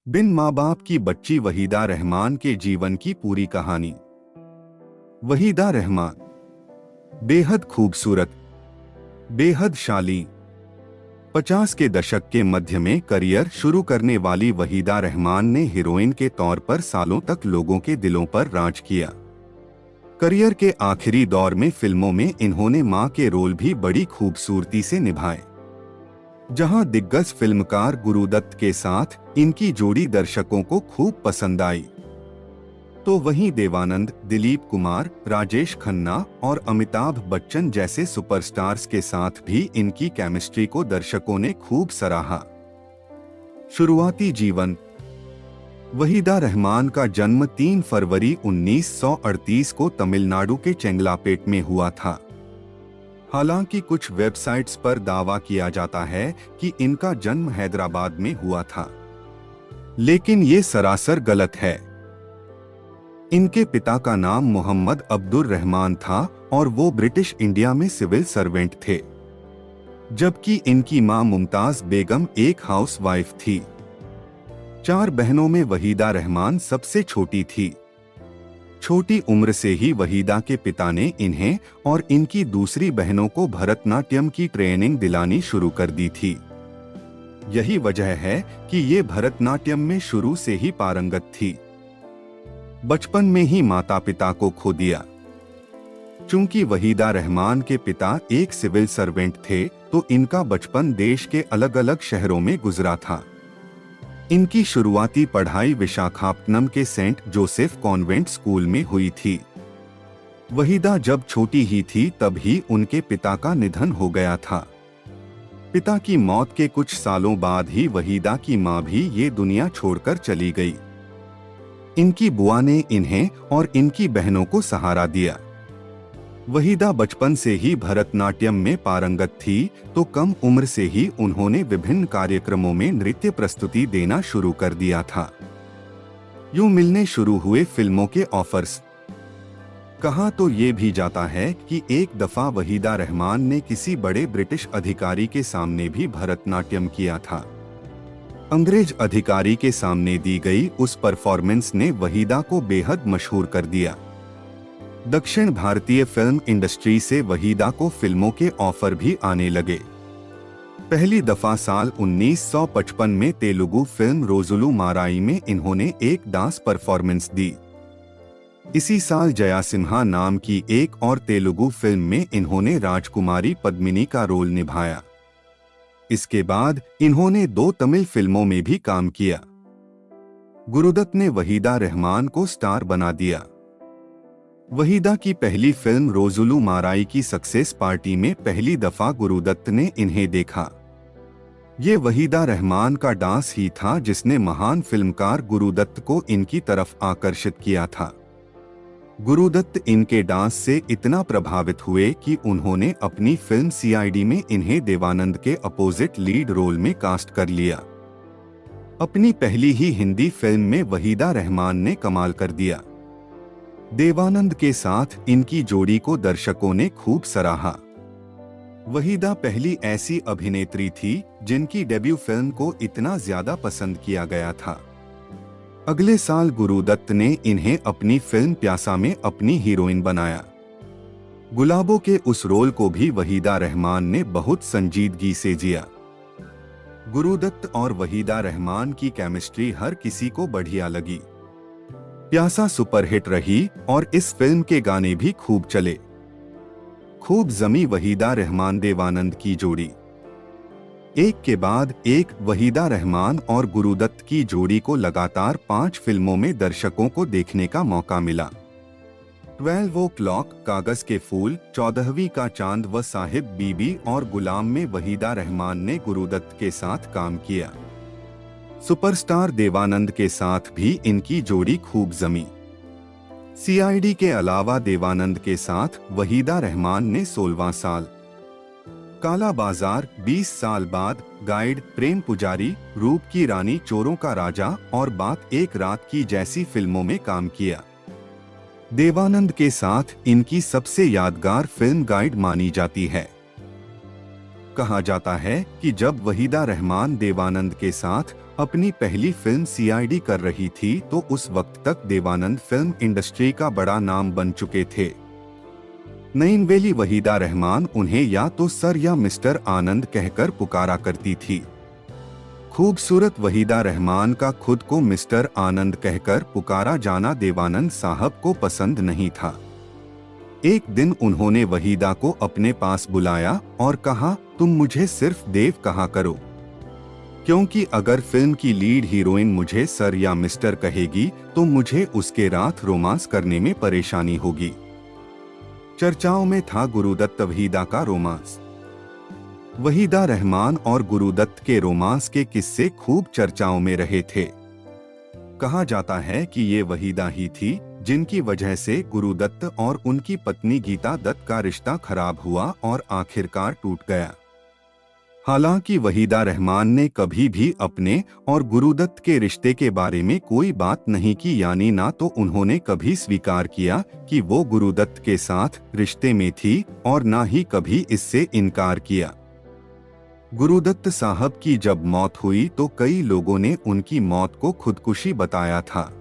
बिन माँ बाप की बच्ची वहीदा रहमान के जीवन की पूरी कहानी। वहीदा रहमान बेहद खूबसूरत, बेहद शालीन, 50 के दशक के मध्य में करियर शुरू करने वाली वहीदा रहमान ने हीरोइन के तौर पर सालों तक लोगों के दिलों पर राज किया। करियर के आखिरी दौर में फिल्मों में इन्होंने मां के रोल भी बड़ी खूबसूरती से निभाए। जहां दिग्गज फिल्मकार गुरुदत्त के साथ इनकी जोड़ी दर्शकों को खूब पसंद आई, तो वहीं देवानंद, दिलीप कुमार, राजेश खन्ना और अमिताभ बच्चन जैसे सुपरस्टार्स के साथ भी इनकी केमिस्ट्री को दर्शकों ने खूब सराहा। शुरुआती जीवन। वहीदा रहमान का जन्म 3 फरवरी 1938 को तमिलनाडु के चेंगलापेट में हुआ था। हालांकि कुछ वेबसाइट्स पर दावा किया जाता है कि इनका जन्म हैदराबाद में हुआ था, लेकिन ये सरासर गलत है। इनके पिता का नाम मोहम्मद अब्दुर रहमान था और वो ब्रिटिश इंडिया में सिविल सर्वेंट थे, जबकि इनकी मां मुमताज बेगम एक हाउसवाइफ थी। 4 बहनों में वहीदा रहमान सबसे छोटी थी। छोटी उम्र से ही वहीदा के पिता ने इन्हें और इनकी दूसरी बहनों को भरतनाट्यम की ट्रेनिंग दिलानी शुरू कर दी थी। यही वजह है कि ये भरतनाट्यम में शुरू से ही पारंगत थी। बचपन में ही माता पिता को खो दिया। चूंकि वहीदा रहमान के पिता एक सिविल सर्वेंट थे, तो इनका बचपन देश के अलग अलग शहरों में गुजरा था। इनकी शुरुआती पढ़ाई विशाखापट्टनम के सेंट जोसेफ कॉन्वेंट स्कूल में हुई थी। वहीदा जब छोटी ही थी तब ही उनके पिता का निधन हो गया था। पिता की मौत के कुछ सालों बाद ही वहीदा की मां भी ये दुनिया छोड़कर चली गई। इनकी बुआ ने इन्हें और इनकी बहनों को सहारा दिया। वहीदा बचपन से ही भरतनाट्यम में पारंगत थी, तो कम उम्र से ही उन्होंने विभिन्न कार्यक्रमों में नृत्य प्रस्तुति देना शुरू कर दिया था। यूं मिलने शुरू हुए फिल्मों के ऑफर्स। कहा तो ये भी जाता है कि एक दफा वहीदा रहमान ने किसी बड़े ब्रिटिश अधिकारी के सामने भी भरतनाट्यम किया था। अंग्रेज अधिकारी के सामने दी गई उस परफॉर्मेंस ने वहीदा को बेहद मशहूर कर दिया। दक्षिण भारतीय फिल्म इंडस्ट्री से वहीदा को फिल्मों के ऑफर भी आने लगे। पहली दफा साल 1955 में तेलुगु फिल्म रोजुलू माराई में इन्होंने एक डांस परफॉर्मेंस दी। इसी साल जया सिन्हा नाम की एक और तेलुगु फिल्म में इन्होंने राजकुमारी पद्मिनी का रोल निभाया। इसके बाद इन्होंने 2 तमिल फिल्मों में भी काम किया। गुरुदत्त ने वहीदा रहमान को स्टार बना दिया। वहीदा की पहली फिल्म रोजुलू माराई की सक्सेस पार्टी में पहली दफा गुरुदत्त ने इन्हें देखा। ये वहीदा रहमान का डांस ही था जिसने महान फिल्मकार गुरुदत्त को इनकी तरफ आकर्षित किया था। गुरुदत्त इनके डांस से इतना प्रभावित हुए कि उन्होंने अपनी फिल्म सीआईडी में इन्हें देवानंद के अपोजिट लीड रोल में कास्ट कर लिया। अपनी पहली ही हिंदी फिल्म में वहीदा रहमान ने कमाल कर दिया। देवानंद के साथ इनकी जोड़ी को दर्शकों ने खूब सराहा। वहीदा पहली ऐसी अभिनेत्री थी जिनकी डेब्यू फिल्म को इतना ज्यादा पसंद किया गया था। अगले साल गुरुदत्त ने इन्हें अपनी फिल्म प्यासा में अपनी हीरोइन बनाया। गुलाबों के उस रोल को भी वहीदा रहमान ने बहुत संजीदगी से जिया। गुरुदत्त और वहीदा रहमान की केमिस्ट्री हर किसी को बढ़िया लगी। प्यासा सुपरहिट रही और इस फिल्म के गाने भी खूब चले। खूब जमी वहीदा रहमान देवानंद की जोड़ी। एक के बाद एक वहीदा रहमान और गुरुदत्त की जोड़ी को लगातार 5 फिल्मों में दर्शकों को देखने का मौका मिला। 12 ओ क्लॉक, कागज के फूल, 14वीं का चांद व साहिब बीबी और गुलाम में वहीदा रहमान ने गुरुदत्त के साथ काम किया। सुपरस्टार देवानंद के साथ भी इनकी जोड़ी खूब जमी। सीआईडी के अलावा देवानंद के साथ वहीदा रहमान ने 16वां साल, काला बाजार, 20 साल बाद, गाइड, प्रेम पुजारी, रूप की रानी, चोरों का राजा और बात एक रात की जैसी फिल्मों में काम किया। देवानंद के साथ इनकी सबसे यादगार फिल्म गाइड मानी जाती है। कहा जाता है कि जब वहीदा रहमान देवानंद के साथ अपनी पहली फिल्म सीआईडी कर रही थी तो उस वक्त तक देवानंद फिल्म इंडस्ट्री का बड़ा नाम बन चुके थे। नईनवेली वहीदा रहमान उन्हें या तो सर या मिस्टर आनंद कहकर पुकारा करती थी। खूबसूरत वहीदा रहमान का खुद को मिस्टर आनंद कहकर पुकारा जाना देवानंद साहब को पसंद नहीं था। एक दिन उन्होंने वहीदा को अपने पास बुलाया और कहा, तुम मुझे सिर्फ देव कहा करो, क्योंकि अगर फिल्म की लीड हीरोइन मुझे सर या मिस्टर कहेगी तो मुझे उसके रात रोमांस करने में परेशानी होगी। चर्चाओं में था गुरुदत्त वहीदा का रोमांस। वहीदा रहमान और गुरुदत्त के रोमांस के किस्से खूब चर्चाओं में रहे थे। कहा जाता है कि ये वहीदा ही थी जिनकी वजह से गुरुदत्त और उनकी पत्नी गीता दत्त का रिश्ता खराब हुआ और आखिरकार टूट गया। हालांकि वहीदा रहमान ने कभी भी अपने और गुरुदत्त के रिश्ते के बारे में कोई बात नहीं की, यानी ना तो उन्होंने कभी स्वीकार किया कि वो गुरुदत्त के साथ रिश्ते में थी और ना ही कभी इससे इनकार किया। गुरुदत्त साहब की जब मौत हुई तो कई लोगों ने उनकी मौत को खुदकुशी बताया था।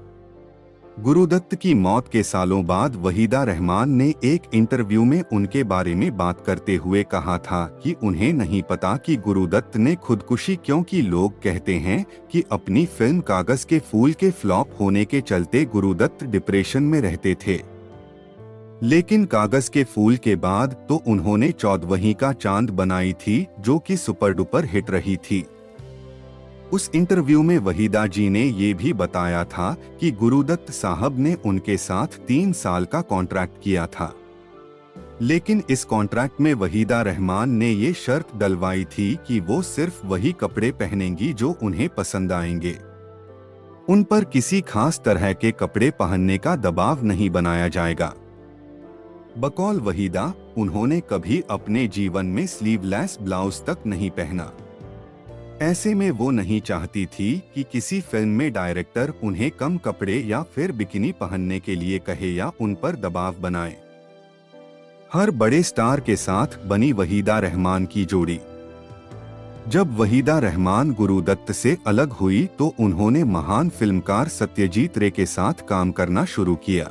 गुरुदत्त की मौत के सालों बाद वहीदा रहमान ने एक इंटरव्यू में उनके बारे में बात करते हुए कहा था कि उन्हें नहीं पता कि गुरुदत्त ने खुदकुशी क्योंकि लोग कहते हैं कि अपनी फिल्म कागज के फूल के फ्लॉप होने के चलते गुरुदत्त डिप्रेशन में रहते थे। लेकिन कागज के फूल के बाद तो उन्होंने चौदहवीं का चांद बनाई थी जो कि सुपर डुपर हिट रही थी। उस इंटरव्यू में वहीदा जी ने ये भी बताया था कि गुरुदत्त साहब ने उनके साथ 3 साल का कॉन्ट्रैक्ट किया था, लेकिन इस कॉन्ट्रैक्ट में वहीदा रहमान ने ये शर्त डलवाई थी कि वो सिर्फ वही कपड़े पहनेंगी जो उन्हें पसंद आएंगे। उन पर किसी खास तरह के कपड़े पहनने का दबाव नहीं बनाया जाएगा। बकौल वहीदा, उन्होंने कभी अपने जीवन में स्लीवलेस ब्लाउज तक नहीं पहना। ऐसे में वो नहीं चाहती थी कि किसी फिल्म में डायरेक्टर उन्हें कम कपड़े या फिर बिकिनी पहनने के लिए कहे या उन पर दबाव बनाए। हर बड़े स्टार के साथ बनी वहीदा रहमान की जोड़ी। जब वहीदा रहमान गुरुदत्त से अलग हुई तो उन्होंने महान फिल्मकार सत्यजीत रे के साथ काम करना शुरू किया।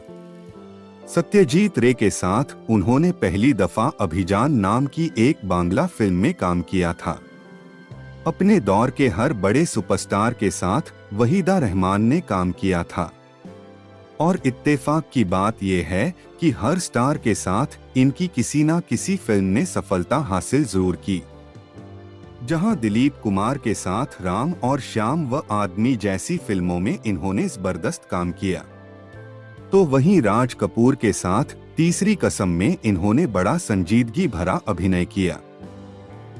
सत्यजीत रे के साथ उन्होंने पहली दफा अभिजान नाम की एक बांग्ला फिल्म में काम किया था। अपने दौर के हर बड़े सुपरस्टार के साथ वहीदा रहमान ने काम किया था और इत्तेफाक की बात यह है कि हर स्टार के साथ इनकी किसी ना किसी फिल्म ने सफलता हासिल जरूर की। जहां दिलीप कुमार के साथ राम और श्याम व आदमी जैसी फिल्मों में इन्होंने जबरदस्त काम किया, तो वहीं राज कपूर के साथ तीसरी कसम में इन्होंने बड़ा संजीदगी भरा अभिनय किया।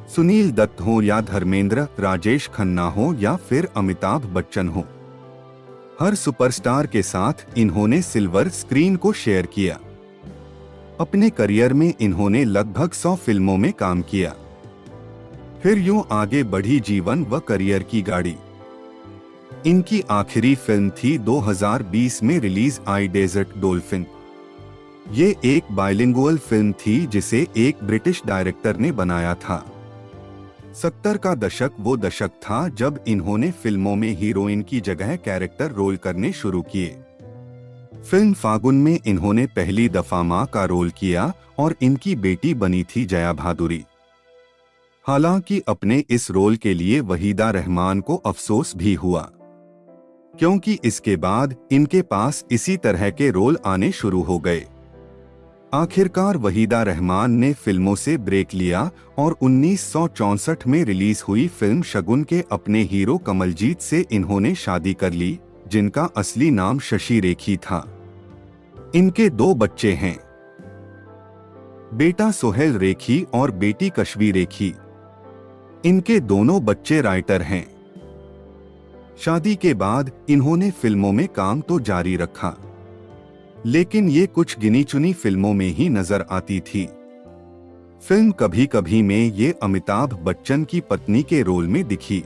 सुनील दत्त हो या धर्मेंद्र, राजेश खन्ना हो या फिर अमिताभ बच्चन हो, हर सुपरस्टार के साथ इन्होंने सिल्वर स्क्रीन को शेयर किया। अपने करियर में इन्होंने लगभग 100 फिल्मों में काम किया। फिर यूं आगे बढ़ी जीवन व करियर की गाड़ी। इनकी आखिरी फिल्म थी 2020 में रिलीज आई डेजर्ट डॉल्फिन। ये एक बाइलिंगुअल फिल्म थी जिसे एक ब्रिटिश डायरेक्टर ने बनाया था। 70 का दशक वो दशक था जब इन्होंने फिल्मों में हीरोइन की जगह कैरेक्टर रोल करने शुरू किए। फिल्म फागुन में इन्होंने पहली दफा मां का रोल किया और इनकी बेटी बनी थी जया भादुरी। हालांकि अपने इस रोल के लिए वहीदा रहमान को अफसोस भी हुआ, क्योंकि इसके बाद इनके पास इसी तरह के रोल आने शुरू हो गए। आखिरकार वहीदा रहमान ने फिल्मों से ब्रेक लिया और 1964 में रिलीज हुई फिल्म शगुन के अपने हीरो कमलजीत से इन्होंने शादी कर ली, जिनका असली नाम शशि रेखी था। इनके 2 बच्चे हैं, बेटा सोहेल रेखी और बेटी कश्वी रेखी। इनके दोनों बच्चे राइटर हैं। शादी के बाद इन्होंने फिल्मों में काम तो जारी रखा, लेकिन ये कुछ गिनी चुनी फिल्मों में ही नजर आती थी। फिल्म कभी कभी में ये अमिताभ बच्चन की पत्नी के रोल में दिखी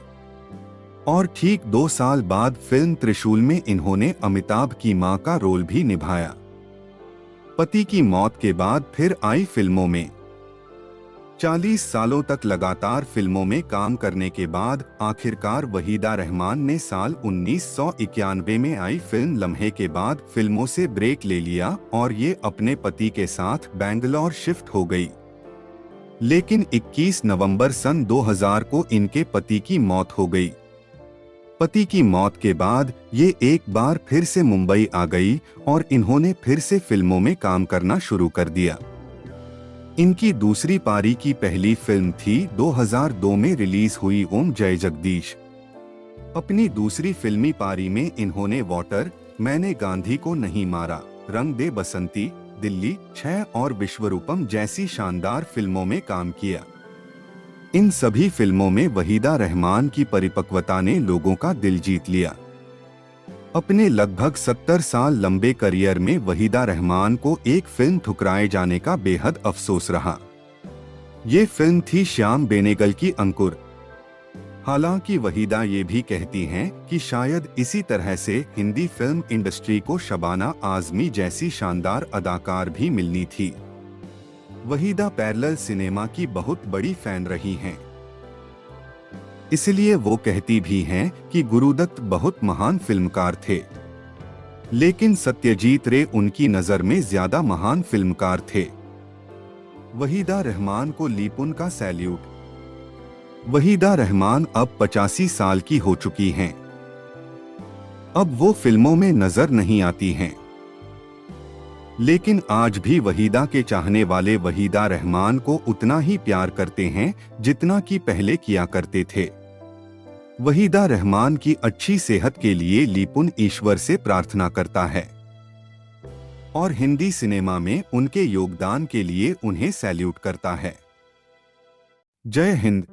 और ठीक 2 साल बाद फिल्म त्रिशूल में इन्होंने अमिताभ की मां का रोल भी निभाया। पति की मौत के बाद फिर आई फिल्मों में। 40 सालों तक लगातार फिल्मों में काम करने के बाद आखिरकार वहीदा रहमान ने साल 1991 में आई फिल्म लम्हे के बाद फिल्मों से ब्रेक ले लिया और ये अपने पति के साथ बैंगलोर शिफ्ट हो गई। लेकिन 21 नवंबर सन 2000 को इनके पति की मौत हो गई। पति की मौत के बाद ये एक बार फिर से मुंबई आ गई और इन्होंने फिर से फिल्मों में काम करना शुरू कर दिया। इनकी दूसरी पारी की पहली फिल्म थी 2002 में रिलीज हुई ओम जय जगदीश। अपनी दूसरी फिल्मी पारी में इन्होंने वाटर, मैंने गांधी को नहीं मारा, रंग दे बसंती, दिल्ली 6 और विश्वरूपम जैसी शानदार फिल्मों में काम किया। इन सभी फिल्मों में वहीदा रहमान की परिपक्वता ने लोगों का दिल जीत लिया। अपने लगभग 70 साल लंबे करियर में वहीदा रहमान को एक फिल्म ठुकराए जाने का बेहद अफसोस रहा। ये फिल्म थी श्याम बेनेगल की अंकुर। हालांकि वहीदा ये भी कहती हैं कि शायद इसी तरह से हिंदी फिल्म इंडस्ट्री को शबाना आजमी जैसी शानदार अदाकार भी मिलनी थी। वहीदा पैरेलल सिनेमा की बहुत बड़ी फैन रही हैं। इसलिए वो कहती भी हैं कि गुरुदत्त बहुत महान फिल्मकार थे, लेकिन सत्यजीत रे उनकी नजर में ज्यादा महान फिल्मकार थे। वहीदा रहमान को लीपुन का सैल्यूट। वहीदा रहमान अब 85 साल की हो चुकी हैं। अब वो फिल्मों में नजर नहीं आती हैं, लेकिन आज भी वहीदा के चाहने वाले वहीदा रहमान को उतना ही प्यार करते हैं जितना कि पहले किया करते थे। वहीदा रहमान की अच्छी सेहत के लिए लीपुन ईश्वर से प्रार्थना करता है और हिंदी सिनेमा में उनके योगदान के लिए उन्हें सैल्यूट करता है। जय हिंद।